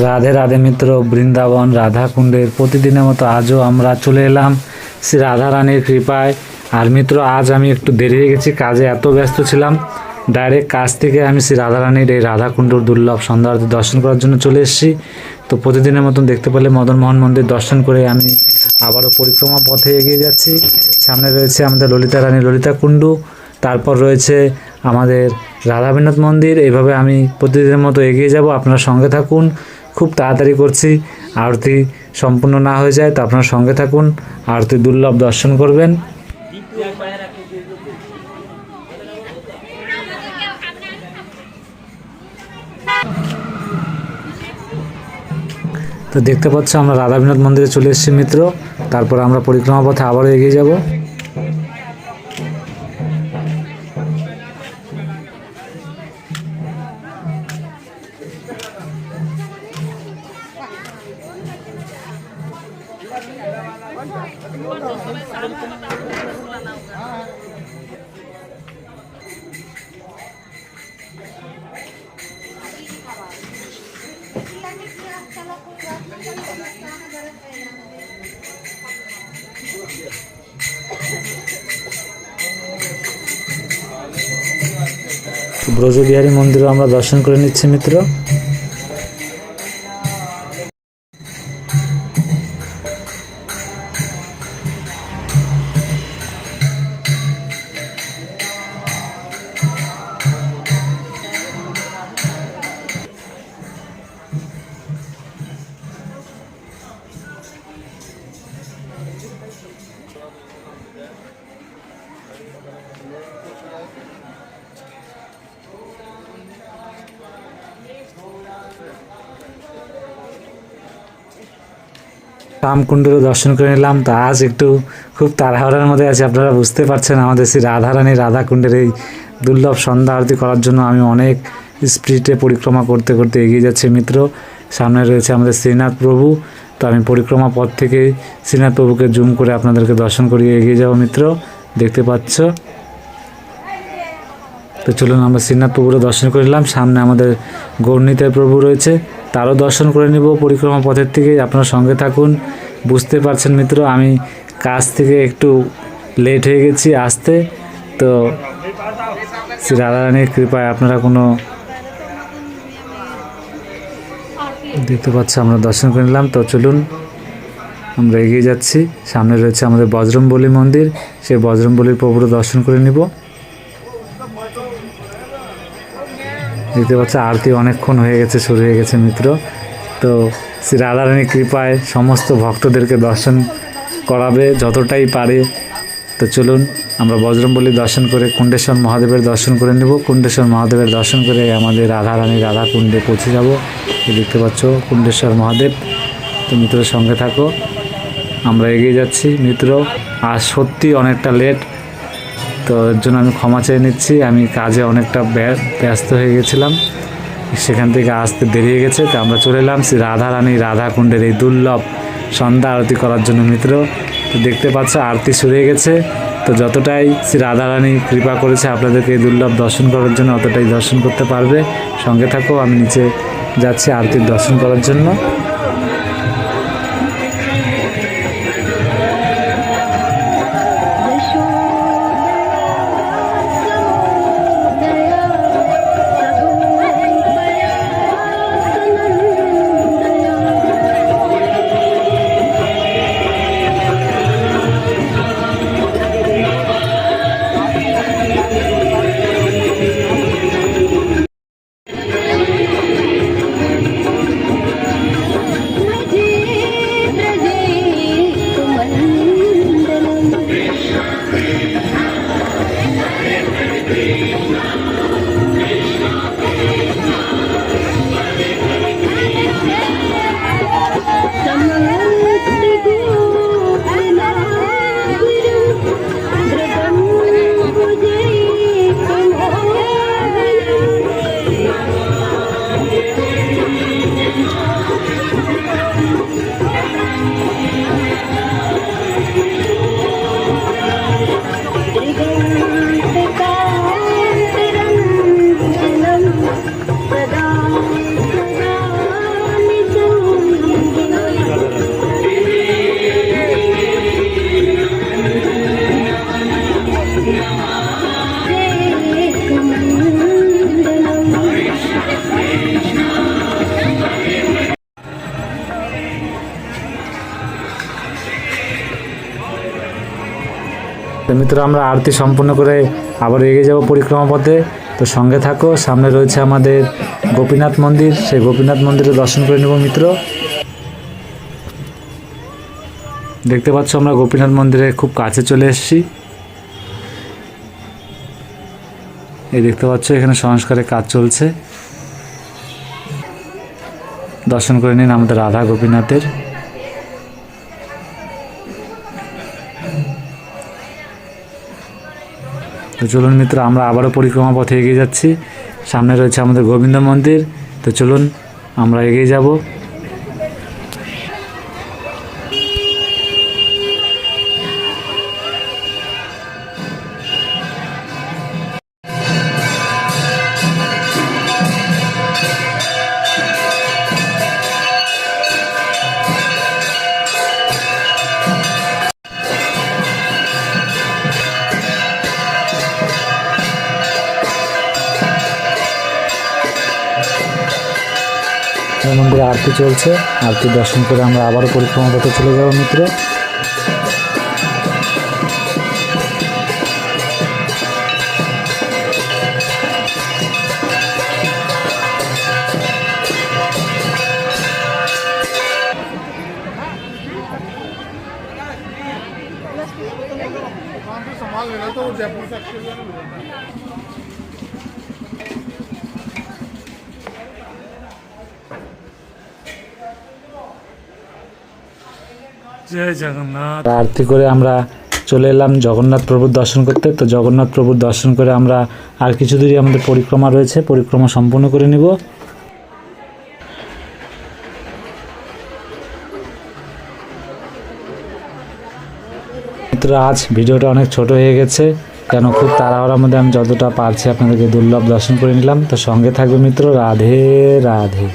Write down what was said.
রাধে রাধে মিত্র, বৃন্দাবন রাধাকুণ্ডের প্রতিদিনের মতো আজও আমরা চলে এলাম শ্রী রাধারানীর কৃপায়। আর মিত্র, আজ আমি একটু দেরি হয়ে গেছি, কাজে এত ব্যস্ত ছিলাম, ডাইরেক্ট কাজ থেকে আমি শ্রী রাধারানীর এই রাধাকুণ্ডর দুর্লভ সন্ধ্যা আরতি দর্শন করার জন্য চলে এসেছি। তো প্রতিদিনের মতন দেখতে পেলে মদনমোহন মন্দির দর্শন করে আমি আবারও পরিক্রমা পথে এগিয়ে যাচ্ছি। সামনে রয়েছে আমাদের ললিতা রানী ললিতা কুণ্ডু, তারপর রয়েছে আমাদের রাধাবিনোদ মন্দির। এইভাবে আমি প্রতিদিনের মতো এগিয়ে যাব, আপনারা সঙ্গে থাকুন। খুব তাড়াতাড়ি করছি, আরতি সম্পূর্ণ না হয়ে যায়, তো আপনারা সঙ্গে থাকুন, আরতি দুর্লভ দর্শন করবেন। তো দেখতে পাচ্ছ আমরা রাধাবিনোদ মন্দিরে চলে এসেছি মিত্র, তারপর আমরা পরিক্রমা পথে আবারও এগিয়ে যাব। ব্রজবিহারী মন্দিরও আমরা দর্শন করে নিচ্ছি মিত্র। রামকুণ্ডেরও দর্শন করে নিলাম। তো আজ একটু খুব তাড়াহুড়ার মধ্যে আছে, আপনারা বুঝতে পারছেন। আমাদের শ্রী রাধারানী রাধাকুণ্ডের এই দুর্লভ সন্ধ্যা আরতি করার জন্য আমি অনেক স্পিডে পরিক্রমা করতে করতে এগিয়ে যাচ্ছি মিত্র। সামনে রয়েছে আমাদের শ্রীনাথ প্রভু, তো আমি পরিক্রমা পথ থেকে শ্রীনাথ প্রভুকে জুম করে আপনাদেরকে দর্শন করিয়ে এগিয়ে যাব মিত্র, দেখতে পাচ্ছ। তো চলুন আমরা শ্রীনাথ প্রভুরও দর্শন করে নিলাম। সামনে আমাদের গৌরনীতায় প্রভু রয়েছে, তারও দর্শন করে নিব পরিক্রমা পথের থেকে। আপনার সঙ্গে থাকুন। বুঝতে পারছেন মিত্র, আমি কাজ থেকে একটু লেট হয়ে গেছি আসতে, তো শ্রী রাধারানীর কৃপায় আপনারা কোনো দেখতে পাচ্ছ আমরা দর্শন করে নিলাম। তো চলুন আমরা এগিয়ে যাচ্ছি। সামনে রয়েছে আমাদের বজরংবলী মন্দির, সেই বজরংবলীর প্রভুরও দর্শন করে নিব। দেখতে পাচ্ছ আরতি অনেকক্ষণ হয়ে গেছে, শুরু হয়ে গেছে মিত্র। তো শ্রী রাধারানীর কৃপায় সমস্ত ভক্তদেরকে দর্শন করাবে যতটাই পারে। তো চলুন আমরা বজরংবলীর দর্শন করে কুণ্ডেশ্বর মহাদেবের দর্শন করে নেব। কুণ্ডেশ্বর মহাদেবের দর্শন করে আমাদের রাধারানী রাধাকুণ্ডে পৌঁছে যাব। দেখতে পাচ্ছ কুণ্ডেশ্বর মহাদেব। তো মিত্রের সঙ্গে থাকো, আমরা এগিয়ে যাচ্ছি মিত্র। আর সত্যি অনেকটা লেট, তো এর জন্য আমি ক্ষমা চেয়ে নিচ্ছি। আমি কাজে অনেকটা ব্যস্ত হয়ে গেছিলাম, সেখান থেকে আসতে দেরি হয়ে গেছে। তো আমরা চলে এলাম শ্রী রাধারানী রাধাকুণ্ডের এই দুর্লভ সন্ধ্যা আরতি করার জন্য মিত্র। তো দেখতে পাচ্ছ আরতি শুরু হয়ে গেছে। তো যতটাই শ্রী রাধারানী কৃপা করেছে আপনাদেরকে এই দুর্লভ দর্শন করার জন্য, অতটাই দর্শন করতে পারবে। সঙ্গে থাকো, আমি নিচে যাচ্ছি আরতির দর্শন করার জন্য। তো মিত্র আমরা আরতি সম্পূর্ণ করে আবার এগিয়ে যাব পরিক্রমা পথে। তো সঙ্গে থাকো, সামনে রয়েছে আমাদের গোপীনাথ মন্দির, সেই গোপীনাথ মন্দিরে দর্শন করে নেব মিত্র। দেখতে পাচ্ছ আমরা গোপীনাথ মন্দিরে খুব কাছে চলে এসেছি। এই দেখতে পাচ্ছ এখানে সংস্কারের কাজ চলছে। দর্শন করে নিন আমাদের রাধা গোপীনাথের। তো চলুন মিত্র আমরা আবারও পরিক্রমা পথে এগিয়ে যাচ্ছি। সামনে রয়েছে আমাদের গোবিন্দ মন্দির। তো চলুন আমরা এগিয়ে যাব। মন্দিরে আরতি চলছে, আরতি দর্শন করে আমরা আবারও পরিক্রমা পথে চলে যাব মিত্র। सामान लेना तो जयपुर फैक्ट्री में জয় জগন্নাথ। আরতি করে আমরা চলে এলাম জগন্নাথ প্রভুর দর্শন করতে। তো জগন্নাথ প্রভুর দর্শন করে আমরা আর কিছু দূরই আমাদের পরিক্রমা রয়েছে, পরিক্রমা সম্পূর্ণ করে নিব। মিত্র আজ ভিডিওটা অনেক ছোট হয়ে গেছে, কেন খুব তাড়াহুড়ার মধ্যে আমি যতটা পারছি আপনাদেরকে দুর্লভ দর্শন করে নিলাম। তো সঙ্গে থাকবে মিত্র। রাধে রাধে।